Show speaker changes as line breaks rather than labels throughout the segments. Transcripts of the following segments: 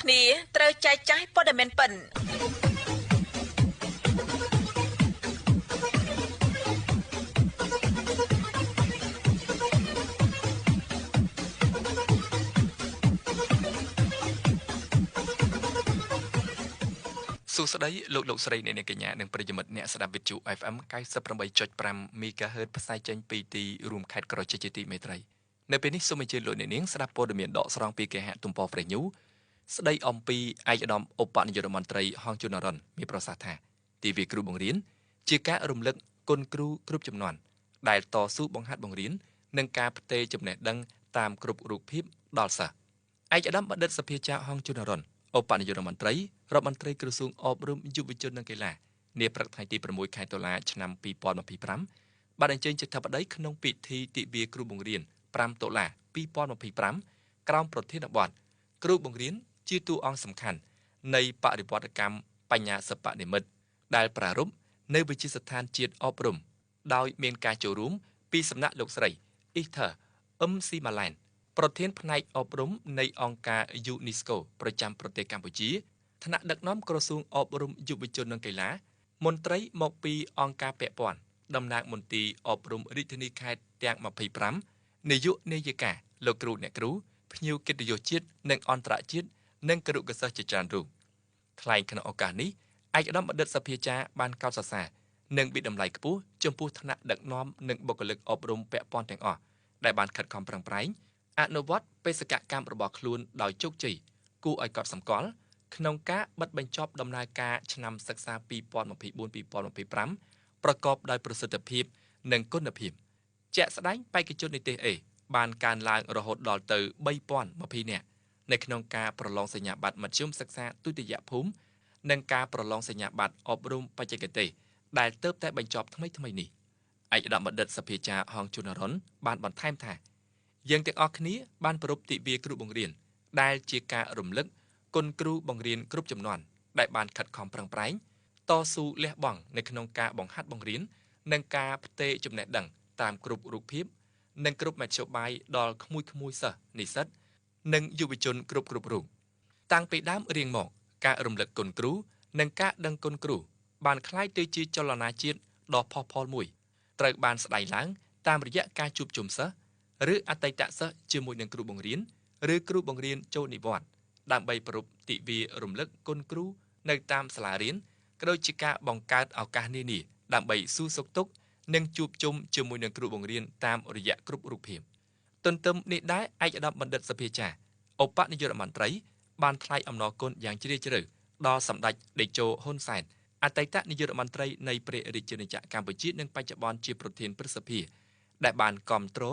គ្នាត្រូវចែកចាយព័ត៌មានពិន
សួស្តីលោកស្រីអ្នកកញ្ញានិងប្រិយមិត្តអ្នកស្ដាប់វិទ្យុ FM 98.5 MHz ផ្សាយចេញពីទីរួមខេត្តក្រចេះជាទីមេត្រីនៅពេលនេះសូមអញ្ជើញលោកអ្នកនាងស្ដាប់ព័ត៌មានដកស្រង់ពីគេហទំព័រ Fresh News ស្ដីអំពីឯកឧត្តមឧបនាយករដ្ឋមន្ត្រីហងជុនរ៉ុនមានប្រសាសន៍ថាទីវាគ្រូបង្រៀនជាការរំលឹកគុណគ្រូគ្រប់ជំនាន់ដែលតស៊ូបង្ហាត់បង្រៀននិងការផ្ទេរចំណេះដឹងតាមគ្រប់រូបភាពដល់សិស្សឯកឧត្តមបណ្ឌិតសភាចាហងជុនរ៉ុនឧបនាយករដ្ឋមន្ត្រីរដ្ឋមន្ត្រីក្រសួងអប់រំយុវជននិងកីឡានាព្រឹកថ្ងៃទី6ខែតុលាឆ្នាំ2025បានអញ្ជើញជាធិបតីក្នុងពិធីទិវាគ្រូបង្រៀន5តុលា2025ក្រោមប្រធានបទគ្រូបង្រៀនជាតួអង្គសំខាន់នៃបរិវត្តកម្មបញ្ញាសិប្បនិម្មិតដែលប្រារព្ធនៅវិទ្យាស្ថានជាតិអប់រំដោយមានការចូលរួមពីសំណាក់លោកស្រី Esther Msimalan ប្រធានផ្នែកអប់រំនៃអង្គការ UNESCO ប្រចាំប្រទេសកម្ពុជាថ្នាក់ដឹកនាំក្រសួងអប់រំយុវជននិងកីឡាមន្ត្រីមកពីអង្គការពាក់ព័ន្ធតំណាងមន្ទីរអប់រំរាជធានីខេត្តទាំង25នាយកនាយិកាលោកគ្រូអ្នកគ្រូភ្ញៀវកិត្តិយសជាតិនិងអន្តរជាតិនិងគរុកសិស្សជាច្រើនរូបថ្លែងក្នុងឱកាសនេះឯកឧត្តមបណ្ឌិតសភាចាបានកោតសរសើរនិងវិតម្លៃខ្ពស់ចំពោះថ្នាក់ដឹកនាំនិងបុគ្គលិកអប់រំពាក់ព័ន្ធទាំងអស់ដែលបានខិតខំប្រឹងប្រែងអនុវត្តបេសកកម្មរបស់ខ្លួនដោយជោគជ័យគួរឲ្យកត់សម្គាល់ក្នុងការបិទបញ្ចប់ដំណើរការឆ្នាំសិក្សា2024-2025ប្រកបដោយប្រសិទ្ធភាពនិងគុណភាពជាក់ស្ដែងបេក្ខជននិទេស A បានកើនឡើងរហូតដល់ទៅ3020នាក់នៅក្នុងការប្រឡងសញ្ញាបត្រមធ្យមសិក្សាទុតិយភូមិនិងការប្រឡងសញ្ញាបត្រអប់រំបច្ចេកទេសដែលទើបតែបញ្ចប់ថ្មីនេះឯកឧត្តមបណ្ឌិតសភាចាហងជុនរ៉ុនបានបន្ថែមថាយើងទាំងអស់គ្នាបានប្រារព្ធទិវាគ្រូបង្រៀនដែលជាការរំលឹកគុណគ្រូបង្រៀនគ្រប់ជំនាន់ដែលបានខិតខំប្រឹងប្រែងតស៊ូលះបង់នៅក្នុងការបង្ហាត់បង្រៀននិងការផ្ទេរចំណេះដឹងតាមគ្រប់រូបភាពនិងគ្រប់មធ្យោបាយដល់ក្មួយសិស្សនិស្សិតនិងយុវជនគ្រប់រូបតាំងពីដើមរៀងមកការរំលឹកគុណគ្រូនិងការដឹងគុណគ្រូបានក្លាយទៅជាចលនាជាតិដ៏ផុសផុលមួយត្រូវបានស្ដែងឡើងតាមរយៈការជួបជុំសិស្សឬអតីតសិស្សជាមួយនឹងគ្រូបង្រៀនឬគ្រូបង្រៀនចូលនិវត្តន៍ដើម្បីប្រារព្ធទិវារំលឹកគុណគ្រូនៅតាមសាលារៀនក៏ដូចជាការបង្កើតឱកាសនានាដើម្បីសួរសុខទុក្ខនិងជួបជុំជាមួយនឹងគ្រូបង្រៀនតាមរយៈគ្រប់រូបភាពទន្ទឹមនេះដែរឯកឧត្តមបណ្ឌិតសភាចាឧបនាយករដ្ឋមន្ត្រីបានថ្លែងអំណរគុណយ៉ាងជ្រាលជ្រៅដល់សម្ដេចតេជោហ៊ុនសែនអតីតនាយករដ្ឋមន្ត្រីនៃព្រះរាជាណាចក្រកម្ពុជានិងបច្ចុប្បន្នជាប្រធានព្រឹទ្ធសភាដែលបានគាំទ្រ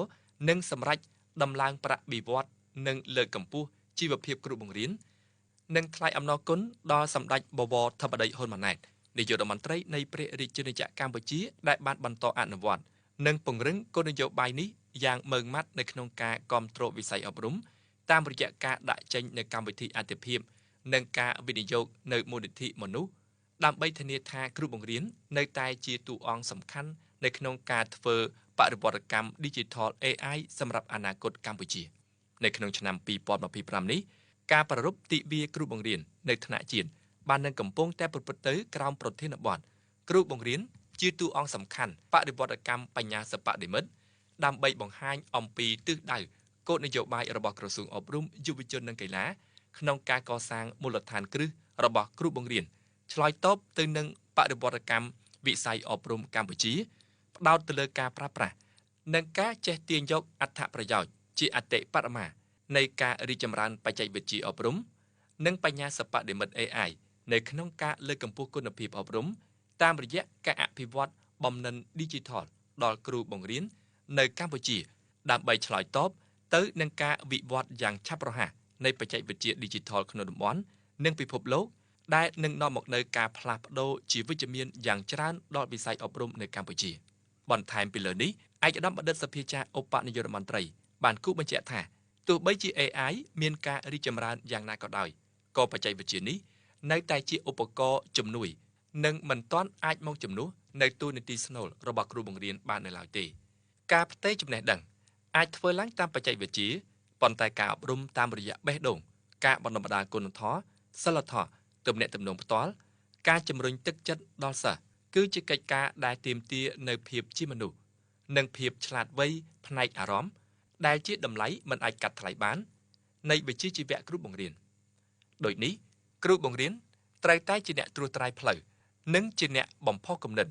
និងសម្រេចដំឡើងប្រាក់បៀវត្សនិងលើកកម្ពស់ជីវភាពគ្រូបង្រៀននិងថ្លែងអំណរគុណដល់សម្ដេចបវរធិបតីហ៊ុនម៉ាណែតនាយករដ្ឋមន្ត្រីនៃព្រះរាជាណាចក្រកម្ពុជាដែលបានបន្តអនុវត្តនិងពង្រឹងគោលនយោបាយនេះយ៉ាងម៉ឺងម៉ាត់នៅក្នុងការគាំទ្រវិស័យអប់រំតាមរយៈការដាក់ចេញនូវកម្មវិធីអាទិភាពនិងការវិនិយោគនៅមូលនិធិមនុស្សដើម្បីធានាថាគ្រូបង្រៀននៅតែជាតួអង្គសំខាន់នៅក្នុងការធ្វើបរិវត្តកម្ម Digital AI សម្រាប់អនាគតកម្ពុជានៅក្នុងឆ្នាំ2025នេះការប្រារព្ធទិវាគ្រូបង្រៀននៅថ្នាក់ជាតិបាននឹងកំពុងតែប្រព្រឹត្តទៅក្រោមប្រធានបទគ្រូបង្រៀនជាតួអង្គសំខាន់បរិវត្តកម្មបញ្ញាសិប្បនិម្មិតដើម្បីបង្ហាញអំពីទិសដៅគោលនយោបាយរបស់ក្រសួងអប់រំយុវជននិងកីឡាក្នុងការកសាងមូលដ្ឋានគ្រឹះរបស់គ្រូបង្រៀនឆ្លើយតបទៅនឹងបរិវត្តកម្មវិស័យអប់រំកម្ពុជាផ្ដោតទៅលើការប្រើប្រាស់និងការចេះទាញយកអត្ថប្រយោជន៍ជាអតិបរមានៃការរីកចម្រើនបច្ចេកវិទ្យាអប់រំនិងបញ្ញាសិប្បនិម្មិត AI នៅក្នុងការលើកកម្ពស់គុណភាពអប់រំតាមរយៈការអភិវឌ្ឍបំណិន Digital ដល់គ្រូបង្រៀននៅកម្ពុជាដើម្បីឆ្លើយតបទៅនឹងការវិវត្តយ៉ាងឆាប់រហ័សនៃបច្ចេកវិទ្យា Digital ក្នុងតំបន់និងពិភពលោកដែលនឹងនាំមកនូវការផ្លាស់ប្ដូរជាវិជ្ជមានយ៉ាងច្រើនដល់វិស័យអប់រំនៅកម្ពុជាបន្ថែមពីលើនេះឯកឧត្តមបណ្ឌិតសភាចាឧបនាយករដ្ឋមន្ត្រីបានគូបញ្ជាក់ថាទោះបីជា AI មានការរីកចម្រើនយ៉ាងណាក៏ដោយក៏បច្ចេកវិទ្យានេះនៅតែជាឧបករណ៍ជំនួយនិងមិនទាន់អាចមកជំនួសនៅតួនាទីស្នូលរបស់គ្រូបង្រៀនបាននៅឡើយទេការផ្ទេរចំណេះដឹងអាចធ្វើឡើងតាមបច្ចេកវិទ្យាប៉ុន្តែការអប់រំតាមរយៈបេះដូង ការបណ្តុះបណ្តាលគុណធម៌សិលធម៌ទំនាក់ទំនងផ្ទាល់ការជំរុញទឹកចិត្តដល់សិស្សគឺជាកិច្ចការដែលទាមទារនៅភាពជាមនុស្សនិងភាពឆ្លាតវៃផ្នែកអារម្មណ៍ដែលជាតម្លៃមិនអាចកាត់ថ្លៃបាននៃវិជ្ជាជីវៈគ្រូបង្រៀនដូចនេះគ្រូបង្រៀនត្រូវតែជាអ្នកត្រួសត្រាយផ្លូវនិងជាអ្នកបំផុសគំនិត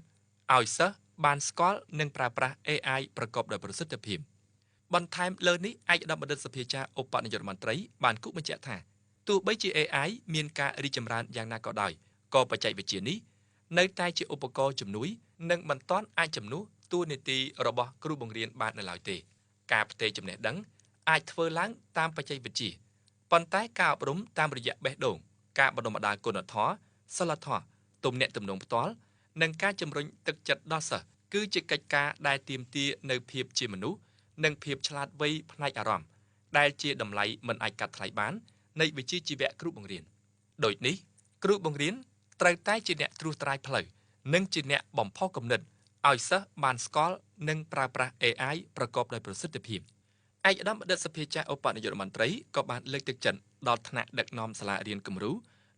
ឲ្យសិស្សបានស្គាល់និងប្រើប្រាស់ AI ប្រកបដោយប្រសិទ្ធភាពបន្ថែមលើនេះឯកឧត្តមបណ្ឌិតសភាចារ្យឧបនាយករដ្ឋមន្ត្រីបានគូបញ្ជាក់ថាទោះបីជា AI មានការរីកចម្រើនយ៉ាងណាក៏ដោយក៏បច្ចេកវិទ្យានេះនៅតែជាឧបករណ៍ជំនួយនិងមិនទាន់អាចជំនួសតួនាទីរបស់គ្រូបង្រៀនបាននៅឡើយទេការផ្ទេរចំណេះដឹងអាចធ្វើឡើងតាមបច្ចេកវិទ្យាប៉ុន្តែការអប់រំតាមរយៈបេះដូងការបណ្តុះបណ្តាលគុណធម៌សិលធម៌ទំនាក់ទំនងផ្ទាល់និងការជំរុញទឹកចិត្តដល់សិស្សគឺជាកិច្ចការដែលទាមទារនៅភាពជាមនុស្សនិងភាពឆ្លាតវៃផ្នែកអារម្មណ៍ដែលជាតម្លៃមិនអាចកាត់ថ្លៃបាននៃវិជ្ជាជីវៈគ្រូបង្រៀនដូចនេះគ្រូបង្រៀនត្រូវតែជាអ្នកត្រួសត្រាយផ្លូវនិងជាអ្នកបំផុសគំនិតឲ្យសិស្សបានស្គាល់និងប្រើប្រាស់ AI ប្រកបដោយប្រសិទ្ធភាពឯកឧត្តមបណ្ឌិតសភាចារ្យឧបនាយករដ្ឋមន្ត្រីក៏បានលើកទឹកចិត្តដល់ថ្នាក់ដឹកនាំសាលារៀនគំរូ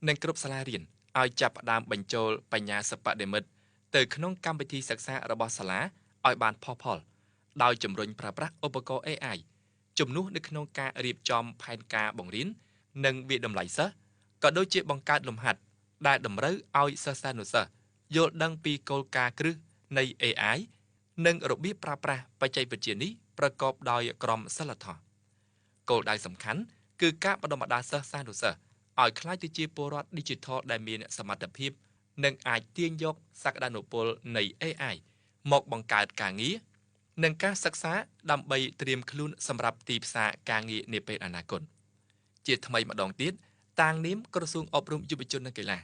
និងគ្រប់សាលារៀនឲ្យចាប់ផ្ដើមបញ្ចូលបញ្ញាសិប្បនិម្មិតទៅក្នុងកម្មវិធីសិក្សារបស់សាលាឲ្យបានផុសផុលដោយជំរុញប្រើប្រាស់ឧបករណ៍ AI ជំនួសនៅក្នុងការរៀបចំផែនការបង្រៀននិងវិតម្លៃសិស្សក៏ដូចជាបង្កើតលំហាត់ដែលតម្រូវឲ្យសិស្សានុសិស្សយល់ដឹងពីគោលការណ៍គ្រឹះនៃ AI និងរបៀបប្រើប្រាស់បច្ចេកវិទ្យានេះប្រកបដោយក្រមសីលធម៌គោលដៅសំខាន់គឺការបណ្តុះបណ្តាលសិស្សានុសិស្សឲ្យក្លាយទៅជាពលរដ្ឋ Digital ដែលមានសមត្ថភាពនិងអាចទាញយកសក្តានុពលនៃ AI មកបង្កើតការងារនិងការសិក្សាដើម្បីត្រៀមខ្លួនសម្រាប់ទីផ្សារការងារនាពេលអនាគតជាថ្មីម្ដងទៀតតាងនាមក្រសួងអប់រំយុវជននិងកីឡាឯក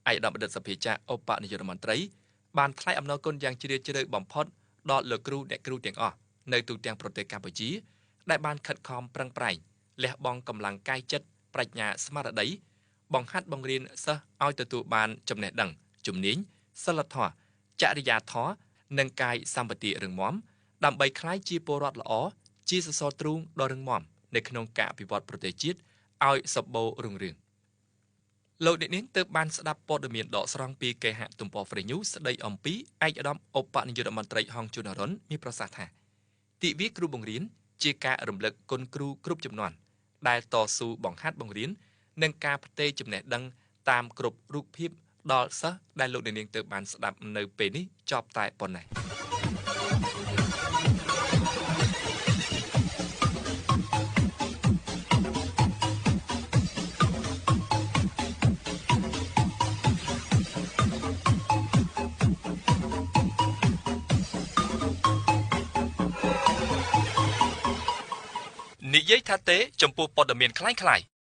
ឧត្តមបណ្ឌិតសភាចារ្យឧបនាយករដ្ឋមន្ត្រីបានថ្លែងអំណរគុណយ៉ាងជ្រាលជ្រៅបំផុតដល់លោកគ្រូអ្នកគ្រូទាំងអស់នៅទូទាំងប្រទេសកម្ពុជាដែលបានខិតខំប្រឹងប្រែងលះបង់កម្លាំងកាយចិត្តប្រាជ្ញាស្មារតីបង្ហាត់បង្រៀនសិស្សឲ្យទទួលបានចំណេះដឹងជំនាញសិលធម៌ចរិយាធម៌និងកាយសម្បទារឹងមាំដើម្បីក្លាយជាពលរដ្ឋល្អជាសសរទ្រូងដ៏រឹងមាំនៅក្នុងការអភិវឌ្ឍប្រទេសជាតិឲ្យសម្បូររុងរឿងលោកអ្នកនាងទើបបានស្ដាប់ព័ត៌មានដកស្រង់ពីគេហទំព័រ Free News ស្ដីអំពីឯកឧត្តមឧបនាយករដ្ឋមន្ត្រីហងជួនអរុនមានប្រសាសន៍ថាទិវាគ្រូបង្រៀនជាការរំលឹកគុណគ្រូគ្រប់ជំនាន់ដែលតស៊ូបង្ហាត់បង្រៀននិងការផ្ទេរចំណេះដឹងតាមគ្រប់រូបភាពដល់សិស្សដែលលោកអ្នកនាងទើបបានស្ដាប់នៅពេលនេះចប់តែប៉ុណ្ណេះនិយាយថាទេចំពោះព័ត៌មានคล้ายៗ